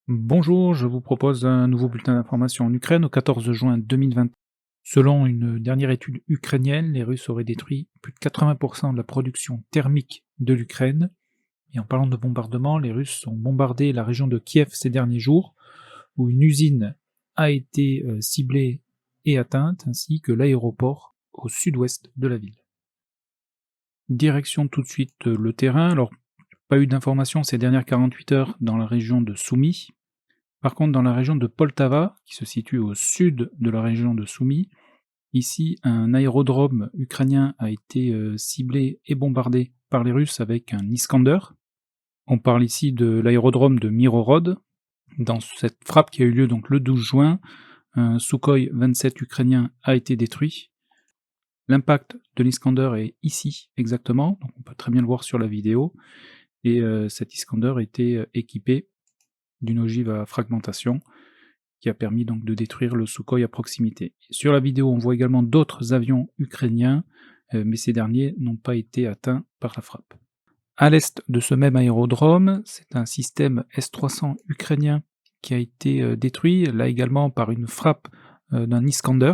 Bonjour, je vous propose un nouveau bulletin d'information en Ukraine au 14 juin 2020. Selon une dernière étude ukrainienne, les Russes auraient détruit plus de 80% de la production thermique de l'Ukraine. Et en parlant de bombardement, les Russes ont bombardé la région de Kiev ces derniers jours, où une usine a été ciblée et atteinte, ainsi que l'aéroport au sud-ouest de la ville. Direction tout de suite le terrain. Alors, pas eu d'informations ces dernières 48 heures dans la région de Soumy. Par contre, dans la région de Poltava, qui se situe au sud de la région de Soumy, ici, un aérodrome ukrainien a été ciblé et bombardé par les Russes avec un Iskander. On parle ici de l'aérodrome de Myrhorod. Dans cette frappe qui a eu lieu donc le 12 juin, un Sukhoi 27 ukrainien a été détruit. L'impact de l'Iskander est ici exactement, donc on peut très bien le voir sur la vidéo. Et cet Iskander était équipé d'une ogive à fragmentation qui a permis donc de détruire le Sukhoi à proximité. Sur la vidéo, on voit également d'autres avions ukrainiens, mais ces derniers n'ont pas été atteints par la frappe. À l'est de ce même aérodrome, c'est un système S-300 ukrainien qui a été détruit, là également par une frappe d'un Iskander.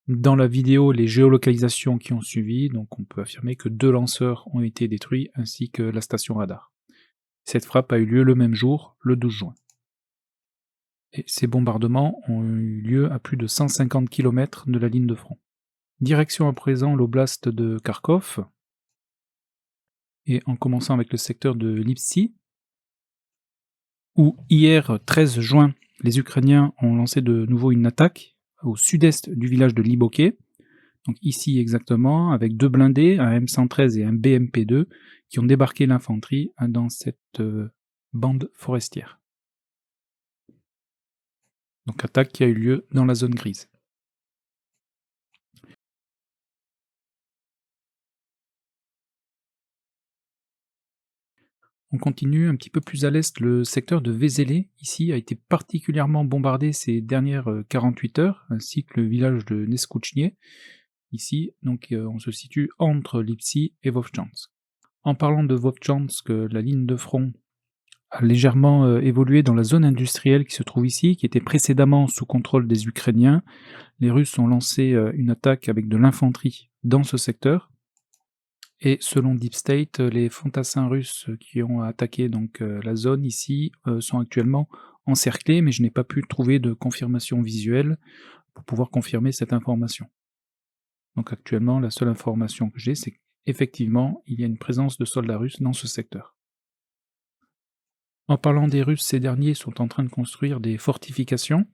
Dans la vidéo, les géolocalisations qui ont suivi, donc on peut affirmer que 2 lanceurs ont été détruits ainsi que la station radar. Cette frappe a eu lieu le même jour, le 12 juin. Et ces bombardements ont eu lieu à plus de 150 km de la ligne de front. Direction à présent l'oblast de Kharkov, et en commençant avec le secteur de Lipsy, où hier 13 juin, les Ukrainiens ont lancé de nouveau une attaque au sud-est du village de Liboké, donc ici exactement, avec 2 blindés, un M113 et un BMP2, qui ont débarqué l'infanterie dans cette bande forestière. Donc attaque qui a eu lieu dans la zone grise. On continue un petit peu plus à l'est, le secteur de Vézelé, ici, a été particulièrement bombardé ces dernières 48 heures, ainsi que le village de Neskouchnie, ici, donc on se situe entre Lipsy et Vovchansk. En parlant de Vovchansk, la ligne de front a légèrement évolué dans la zone industrielle qui se trouve ici, qui était précédemment sous contrôle des Ukrainiens. Les Russes ont lancé une attaque avec de l'infanterie dans ce secteur. Et selon Deep State, les fantassins russes qui ont attaqué donc la zone ici sont actuellement encerclés, mais je n'ai pas pu trouver de confirmation visuelle pour pouvoir confirmer cette information. Donc actuellement, la seule information que j'ai, c'est qu'effectivement, il y a une présence de soldats russes dans ce secteur. En parlant des Russes, ces derniers sont en train de construire des fortifications,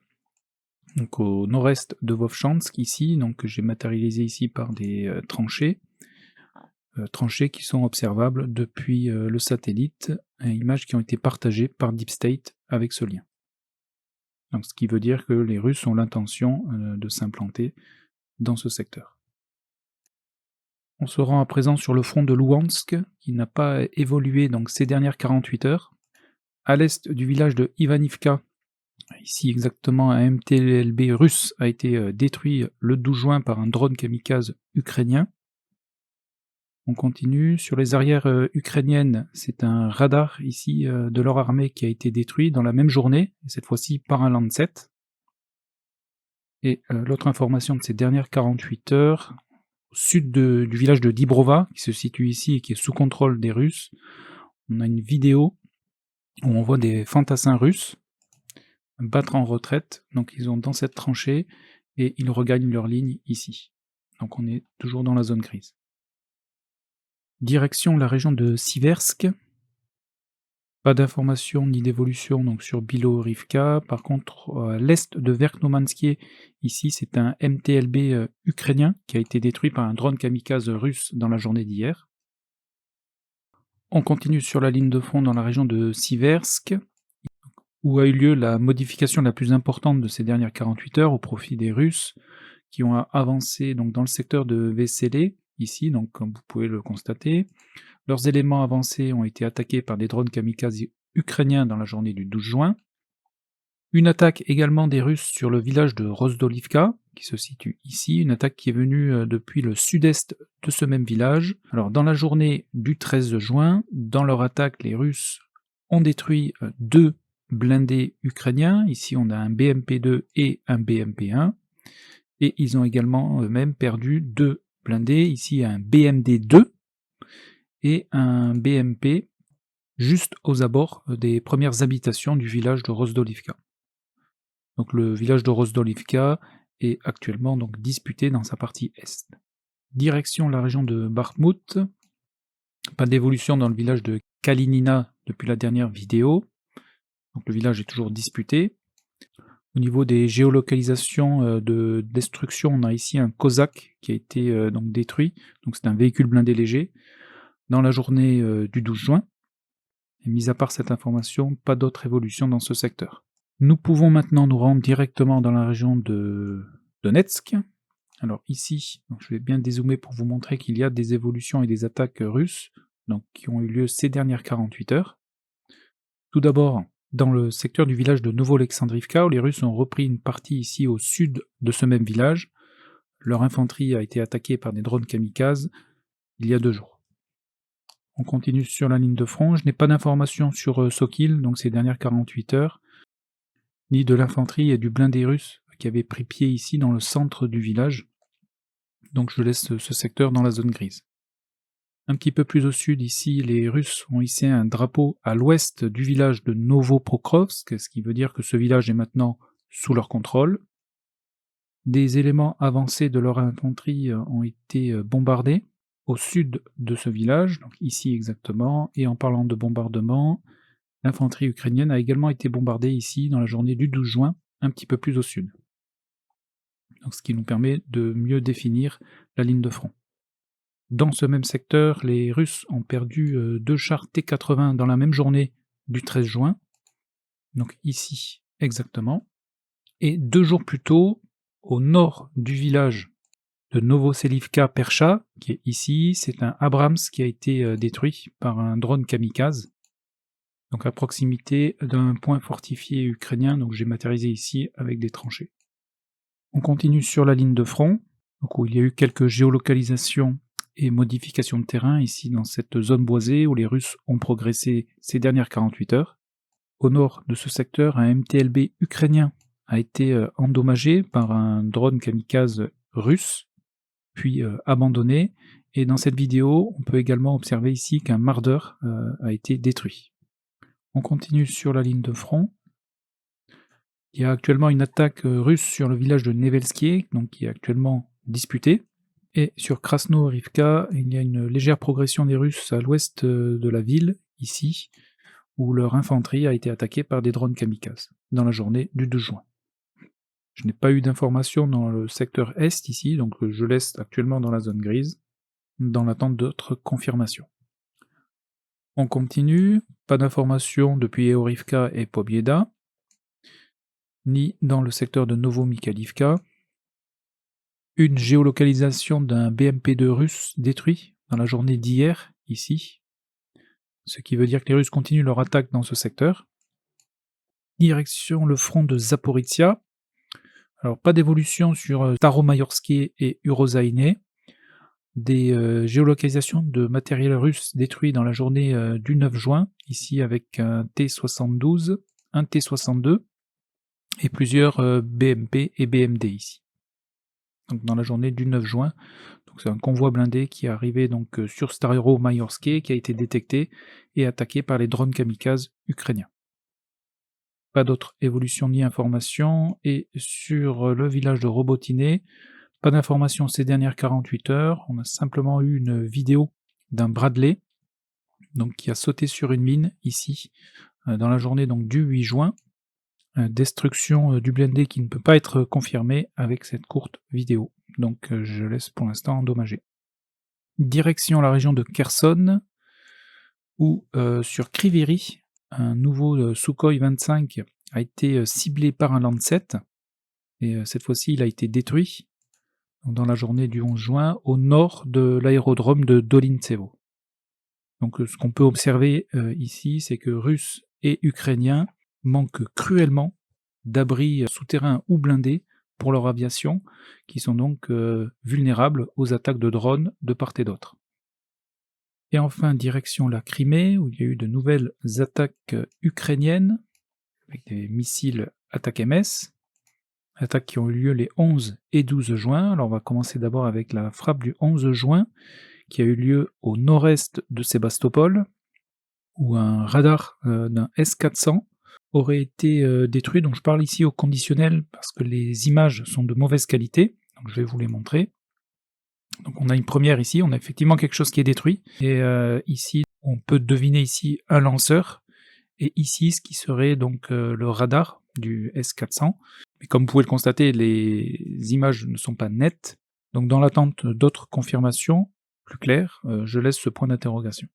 donc au nord-est de Vovchansk ici, donc que j'ai matérialisé ici par des tranchées qui sont observables depuis le satellite, images qui ont été partagées par Deep State avec ce lien. Donc, ce qui veut dire que les Russes ont l'intention de s'implanter dans ce secteur. On se rend à présent sur le front de Louhansk, qui n'a pas évolué donc ces dernières 48 heures. À l'est du village de Ivanivka, ici exactement un MTLB russe a été détruit le 12 juin par un drone kamikaze ukrainien. On continue. Sur les arrières ukrainiennes, c'est un radar ici de leur armée qui a été détruit dans la même journée, et cette fois-ci par un Lancet. Et l'autre information de ces dernières 48 heures, au sud du village de Dibrova, qui se situe ici et qui est sous contrôle des Russes, on a une vidéo où on voit des fantassins russes battre en retraite, donc ils sont dans cette tranchée et ils regagnent leur ligne ici. Donc on est toujours dans la zone grise. Direction la région de Siversk. Pas d'informations ni d'évolution donc sur Bilo-Rivka. Par contre, à l'est de Verkhnomansky, ici c'est un MTLB ukrainien qui a été détruit par un drone kamikaze russe dans la journée d'hier. On continue sur la ligne de front dans la région de Siversk, où a eu lieu la modification la plus importante de ces dernières 48 heures au profit des Russes, qui ont avancé donc dans le secteur de Vesele, ici, donc comme vous pouvez le constater. Leurs éléments avancés ont été attaqués par des drones kamikazes ukrainiens dans la journée du 12 juin. Une attaque également des Russes sur le village de Rozdolivka, qui se situe ici, une attaque qui est venue depuis le sud-est de ce même village. Alors dans la journée du 13 juin, dans leur attaque, les Russes ont détruit 2 blindés ukrainiens. Ici, on a un BMP-2 et un BMP-1. Et ils ont également eux-mêmes perdu 2 blindés. Ici, un BMD-2 et un BMP juste aux abords des premières habitations du village de Rozdolivka. Donc le village de Rozdolivka est actuellement donc disputé dans sa partie est. Direction la région de Bakhmout. Pas d'évolution dans le village de Kalinina depuis la dernière vidéo. Donc le village est toujours disputé. Au niveau des géolocalisations de destruction, on a ici un Kozak qui a été donc détruit. Donc c'est un véhicule blindé léger dans la journée du 12 juin. Et mis à part cette information, pas d'autre évolution dans ce secteur. Nous pouvons maintenant nous rendre directement dans la région de Donetsk. Alors ici, donc je vais bien dézoomer pour vous montrer qu'il y a des évolutions et des attaques russes donc, qui ont eu lieu ces dernières 48 heures. Tout d'abord, dans le secteur du village de Novo-Alexandrivka, où les Russes ont repris une partie ici au sud de ce même village. Leur infanterie a été attaquée par des drones kamikazes il y a 2 jours. On continue sur la ligne de front. Je n'ai pas d'informations sur Sokil, donc ces dernières 48 heures, ni de l'infanterie et du blindé russe qui avait pris pied ici dans le centre du village. Donc je laisse ce secteur dans la zone grise. Un petit peu plus au sud, ici, les Russes ont hissé un drapeau à l'ouest du village de Novopokrovsk, ce qui veut dire que ce village est maintenant sous leur contrôle. Des éléments avancés de leur infanterie ont été bombardés au sud de ce village, donc ici exactement, et en parlant de bombardement, l'infanterie ukrainienne a également été bombardée ici dans la journée du 12 juin, un petit peu plus au sud. Donc, ce qui nous permet de mieux définir la ligne de front. Dans ce même secteur, les Russes ont perdu 2 chars T-80 dans la même journée du 13 juin, donc ici exactement, et 2 jours plus tôt, au nord du village de Novoselivka-Percha, qui est ici, c'est un Abrams qui a été détruit par un drone kamikaze, donc à proximité d'un point fortifié ukrainien, donc j'ai matérialisé ici avec des tranchées. On continue sur la ligne de front, donc où il y a eu quelques géolocalisations et modifications de terrain ici dans cette zone boisée où les Russes ont progressé ces dernières 48 heures. Au nord de ce secteur, un MTLB ukrainien a été endommagé par un drone kamikaze russe, puis abandonné, et dans cette vidéo, on peut également observer ici qu'un Marder a été détruit. On continue sur la ligne de front. Il y a actuellement une attaque russe sur le village de Nevelsky, donc qui est actuellement disputé. Et sur Krasno-Rivka, il y a une légère progression des Russes à l'ouest de la ville, ici, où leur infanterie a été attaquée par des drones kamikazes, dans la journée du 2 juin. Je n'ai pas eu d'informations dans le secteur est ici, donc je laisse actuellement dans la zone grise, dans l'attente d'autres confirmations. On continue, pas d'informations depuis Eorivka et Pobieda, ni dans le secteur de Novo-Mikhaïlivka. Une géolocalisation d'un BMP-2 russe détruit dans la journée d'hier, ici, ce qui veut dire que les Russes continuent leur attaque dans ce secteur. Direction le front de Zaporizhia. Alors pas d'évolution sur Staromayorsky et Urozaïne. Des géolocalisations de matériel russe détruit dans la journée du 9 juin, ici avec un T-72, un T-62 et plusieurs BMP et BMD ici. Donc dans la journée du 9 juin, donc c'est un convoi blindé qui est arrivé donc sur Staromayorsky, qui a été détecté et attaqué par les drones kamikazes ukrainiens. Pas d'autre évolution ni information, et sur le village de Robotiné, pas d'informations ces dernières 48 heures, on a simplement eu une vidéo d'un Bradley donc, qui a sauté sur une mine ici, dans la journée donc, du 8 juin, destruction du blindé qui ne peut pas être confirmée avec cette courte vidéo, donc je laisse pour l'instant endommager. Direction la région de Kherson, où sur Kriviri, un nouveau Sukhoi 25 a été ciblé par un Lancet, et cette fois-ci il a été détruit dans la journée du 11 juin au nord de l'aérodrome de Dolintsevo. Donc ce qu'on peut observer ici, c'est que Russes et Ukrainiens manquent cruellement d'abris souterrains ou blindés pour leur aviation, qui sont donc vulnérables aux attaques de drones de part et d'autre. Et enfin, direction la Crimée, où il y a eu de nouvelles attaques ukrainiennes. avec des missiles ATACMS, attaques qui ont eu lieu les 11 et 12 juin. Alors on va commencer d'abord avec la frappe du 11 juin, qui a eu lieu au nord-est de Sébastopol, où un radar d'un S-400 aurait été détruit. Donc je parle ici au conditionnel parce que les images sont de mauvaise qualité, donc je vais vous les montrer. Donc on a une première ici, on a effectivement quelque chose qui est détruit, et ici on peut deviner ici un lanceur, et ici ce qui serait donc le radar du S-400. Mais comme vous pouvez le constater, les images ne sont pas nettes, donc dans l'attente d'autres confirmations plus claires, je laisse ce point d'interrogation.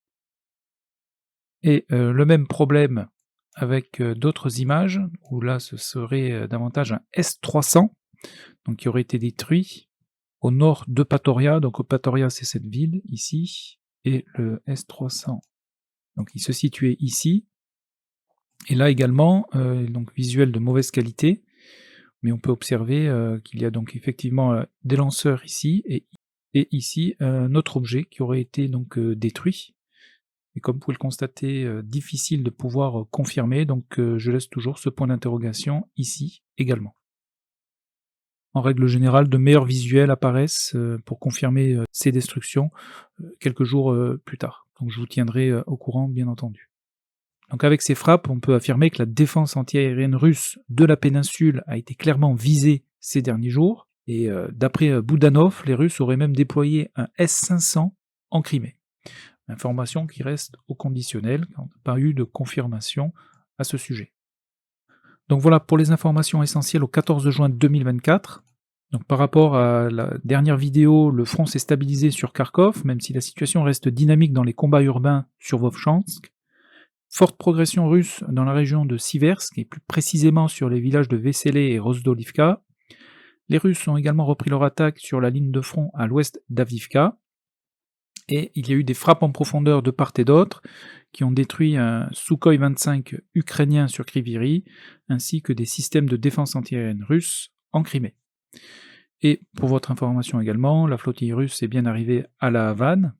Et le même problème avec d'autres images, où là ce serait davantage un S-300, donc qui aurait été détruit au nord de Patoria. Donc Patoria c'est cette ville ici, et le S-300, donc il se situait ici. Et là également, donc visuel de mauvaise qualité, mais on peut observer qu'il y a donc effectivement des lanceurs ici, et ici un autre objet qui aurait été donc détruit. Et comme vous pouvez le constater, difficile de pouvoir confirmer, donc je laisse toujours ce point d'interrogation ici également. En règle générale, de meilleurs visuels apparaissent pour confirmer ces destructions quelques jours plus tard. Donc je vous tiendrai au courant bien entendu. Donc avec ces frappes, on peut affirmer que la défense antiaérienne russe de la péninsule a été clairement visée ces derniers jours, et d'après Boudanov, les Russes auraient même déployé un S-500 en Crimée. Information qui reste au conditionnel, car on n'a pas eu de confirmation à ce sujet. Donc voilà pour les informations essentielles au 14 juin 2024. Donc par rapport à la dernière vidéo, le front s'est stabilisé sur Kharkov, même si la situation reste dynamique dans les combats urbains sur Vovchansk. Forte progression russe dans la région de Siversk, et plus précisément sur les villages de Veselé et Rozdolivka. Les Russes ont également repris leur attaque sur la ligne de front à l'ouest d'Avdivka. Et il y a eu des frappes en profondeur de part et d'autre, qui ont détruit un Sukhoi 25 ukrainien sur Kriviri, ainsi que des systèmes de défense antiaérienne russes en Crimée. Et pour votre information également, la flottille russe est bien arrivée à la Havane.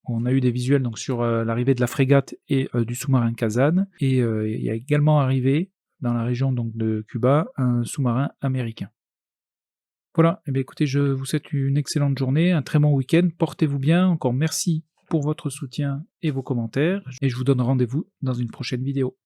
On a eu des visuels donc sur l'arrivée de la frégate et du sous-marin Kazan, et il y a également arrivé dans la région donc de Cuba un sous-marin américain. Voilà, et bien écoutez, je vous souhaite une excellente journée, un très bon week-end, portez-vous bien, encore merci pour votre soutien et vos commentaires, et je vous donne rendez-vous dans une prochaine vidéo.